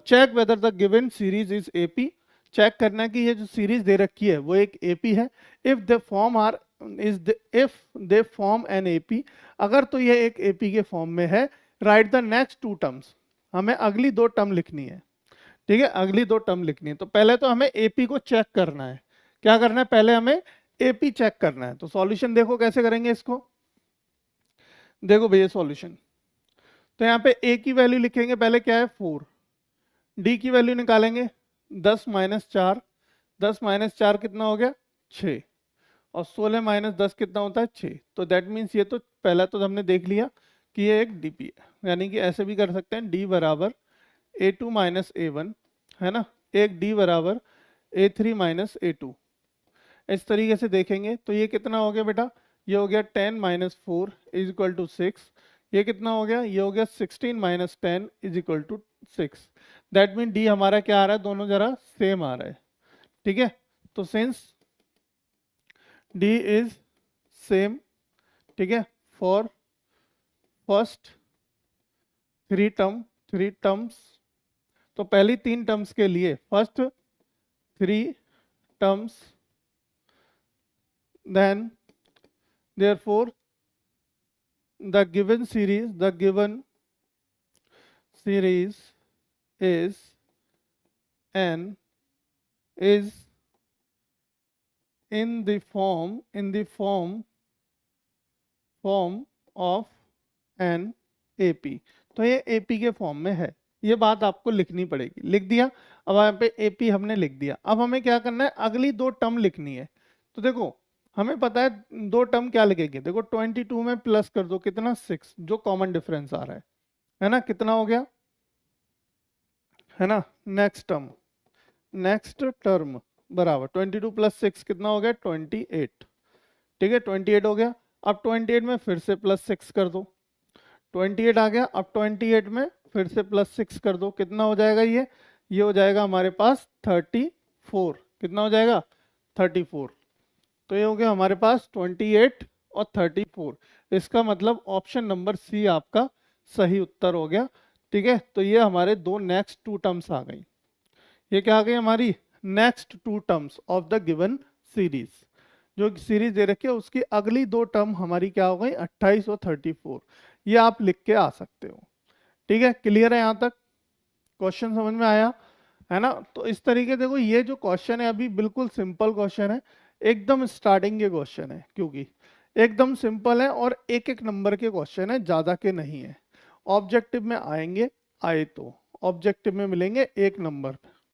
Check whether the given series is AP, check करना है कि ये जो सीरीज दे रखी है वो एक एपी है। If they form are if they form an AP, अगर तो ये एक एपी के फॉर्म में है, right the next two terms, हमें अगली दो टर्म लिखनी है। ठीक है, अगली दो टर्म लिखनी है। तो पहले तो हमें एपी को चेक करना है। क्या करना है, पहले हमें एपी चेक करना है। तो सॉल्यूशन देखो कैसे करेंगे इसको। देखो भैया सॉल्यूशन, तो यहाँ पे ए की वैल्यू लिखेंगे, पहले क्या है 4, डी की वैल्यू निकालेंगे 10 माइनस 4, 10 माइनस 4 कितना हो गया 6, और 16 माइनस 10 कितना होता है 6। तो दैट मीन्स ये तो पहला तो हमने देख लिया कि ये एक डीपी है, यानी कि ऐसे भी कर सकते हैं डी बराबर a2 माइनस a1, है ना, एक डी बराबर a3 माइनस a2। इस तरीके से देखेंगे तो ये कितना हो गया बेटा, ये हो गया 10 माइनस 4 इज इक्वल टू 6। ये कितना हो गया, ये हो गया 16 minus 10 is equal to 6। That mean D हमारा क्या आ रहा है, दोनों जरा सेम आ रहा है। ठीक है, तो सिंस डी इज सेम, ठीक है, फॉर फर्स्ट थ्री टर्म्स, तो पहली तीन टर्म्स के लिए first three terms, then therefore the given series is n is in the form of an AP। तो ये AP के फॉर्म में है, ये बात आपको लिखनी पड़ेगी। लिख दिया, अब यहाँ पे AP हमने लिख दिया। अब हमें क्या करना है, अगली दो टर्म लिखनी है। तो देखो हमें पता है दो टर्म क्या लगेगी, देखो 22 में प्लस कर दो कितना 6, जो कॉमन डिफरेंस आ रहा है ना, कितना हो गया, है ना, नेक्स्ट टर्म बराबर 22 प्लस 6 कितना हो गया 28। ठीक है, 28 हो गया। अब 28 में फिर से प्लस 6 कर दो, 28 आ गया। अब 28 में फिर से प्लस 6 कर दो, कितना हो जाएगा ये हो जाएगा हमारे पास 34। कितना हो जाएगा 34। तो ये हो गया हमारे पास 28 और 34। इसका मतलब ऑप्शन नंबर सी आपका सही उत्तर हो गया। ठीक है, तो ये हमारे दो नेक्स्ट टू टर्म्स आ गई। ये क्या आ गई हमारी next two terms of the given series. जो सीरीज दे रखी है उसकी अगली दो टर्म हमारी क्या हो गई 28 और 34। ये आप लिख के आ सकते हो। ठीक है, क्लियर है यहाँ तक, क्वेश्चन समझ में आया है ना। तो इस तरीके देखो ये जो क्वेश्चन है अभी बिल्कुल सिंपल क्वेश्चन है, एकदम स्टार्टिंग के क्वेश्चन है, क्योंकि एकदम सिंपल है और एक एक नंबर के क्वेश्चन है, ज्यादा के नहीं है। ऑब्जेक्टिव में आएंगे, आए तो ऑब्जेक्टिव में मिलेंगे एक नंबर पे।